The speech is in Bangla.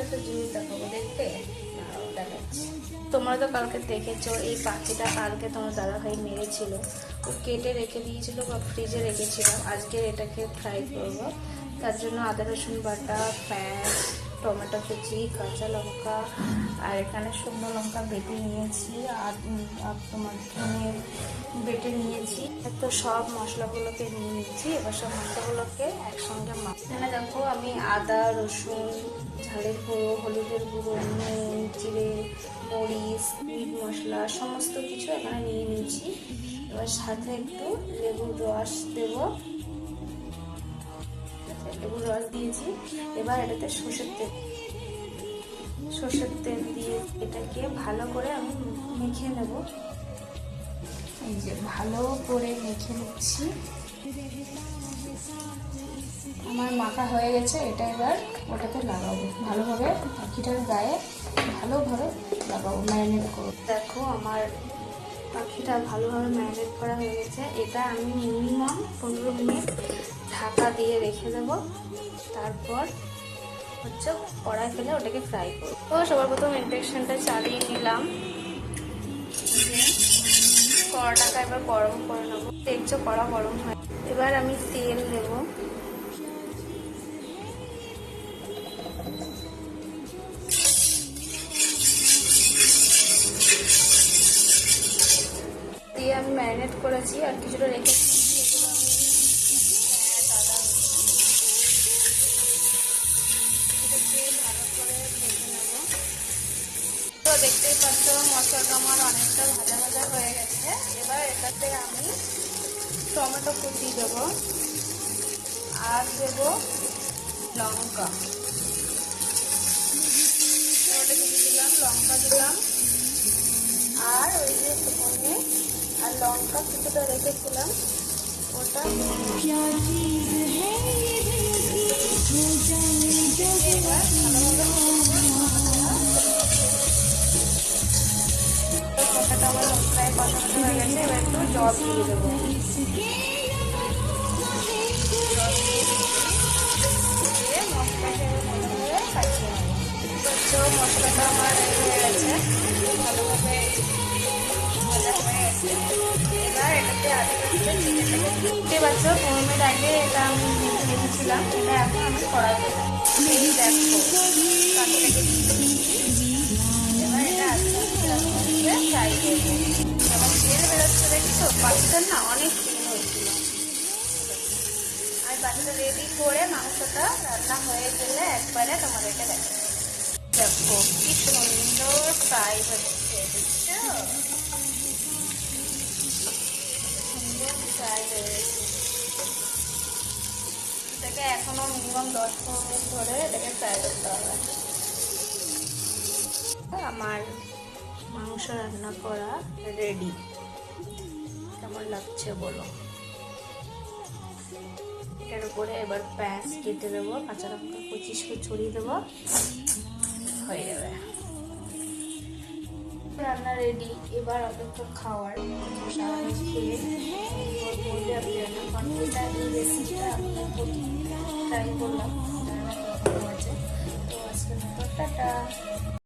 একটা জিনিস দেখাবো, দেখতে দেখাচ্ছি। তোমরা তো কালকে দেখেছো এই পাখিটা কালকে তোমার দাদাভাই মেরেছিল, ও কেটে রেখে দিয়েছিল বা ফ্রিজে রেখেছিলাম। আজকে এটাকে ফ্রাই করবো, তার জন্য আদা রসুন বাটা, পেঁয়াজ, টমেটো কুচি, কাঁচা লঙ্কা আর এখানে শুকনো লঙ্কা বেটে নিয়েছি আর তোমার ধনে বেটে নিয়েছি। তো সব মশলাগুলোকে নিয়ে নিয়েছি। এবার সব মশলাগুলোকে একসঙ্গে এখানে দেখো আমি আদা রসুন, ঝালের গুঁড়ো, হলুদের গুঁড়ো, নুন, জিরে, মরিচ, মিট মশলা সমস্ত কিছু এখানে নিয়ে নিয়েছি। এবার সাথে একটু লেবুর রস দেবো, লেবুর রস দিয়েছি। এবার এটাতে সর্ষের তেল দিয়ে এটাকে ভালো করে আমি মেখে নেব। এই যে ভালো করে মেখে নিচ্ছি। আমার মাখা হয়ে গেছে, এটা এবার ওটাতে লাগাবো ভালোভাবে, পাখিটার গায়ে ভালোভাবে লাগাবো, ম্যারিনেট করবো। দেখো আমার পাখিটা ভালোভাবে ম্যারিনেট করা হয়ে গেছে। এটা আমি মিনিমাম 15 মিনিট ঢাকা দিয়ে রেখে দেবো। তারপর হচ্ছে কড়াই ফেলে ওটাকে ফ্রাই করবো। তো সবার প্রথম ইন্ডাকশনটা চালিয়ে নিলাম, কড়াটাকে এবার গরম করে নেবো। দেখছো কড়া গরম হয়। এবার আমি তেল দেবো, দিয়ে আমি ম্যারিনেট করেছি আর কিছুটা রেখেছি। তো দেখতেই পাচ্ছ মশলাটা আমার অনেকটা ভাজা ভাজা হয়ে গেছে। এবার এটাতে আমি টমেটো কুচি দেবো আর দেবো লঙ্কা, টমেটো কুচি দিলাম, লঙ্কা দিলাম আর ওই যে ধনে আর লঙ্কা কিছুটা রেখেছিলাম ওটা। মশলাটা আমার প্রায় কষানো হয়ে গেছে। এবার একটু জল দিয়ে দেবো, মশলাটা আমার হয়ে গেছে, ভালোভাবে ভাজা হয়ে গেছে। এবার এটাতে দেখতে পাচ্ছ 15 মিনিট আগে এটা আমি রেখেছিলাম, এটা এখন আমি কড়াই দেবো। এই দেখো পাখিটাকে এবার এটা আস্তে আস্তে ফ্রাই করবো। এবার তেল বেরোচ্ছে, দেখছো পাখিটার না অনেক ক্লিন হয়েছিল। আমি পাখিটা রেডি করে মাংসটা রান্না হয়ে গেলে একবারে তোমাদেরকে দেখাবো। দেখো কি সুন্দর ফ্রাই হচ্ছে, বুঝছো সুন্দর ফ্রাই হয়েছে। এটাকে এখনো মিনিমাম 10-15 মিনিট ধরে এটাকে ফ্রাই করতে হবে। আমার মাংস রান্না করা রেডি। কেমন লাগছে বলো। এটার উপরে এবার পেঁয়াজ কেটে দেবো, কাঁচা লঙ্কা কুচি ছড়িয়ে দেবো, হয়ে যাবে রান্না রেডি। এবার অপেক্ষা খাওয়ার। সারাদিন খেয়ে বললে আপনি রান্না কনফিটা এই রেসিপিটা আপনার ট্রাই করলাম, রান্না আছে। তো আজকের মতো টাটা।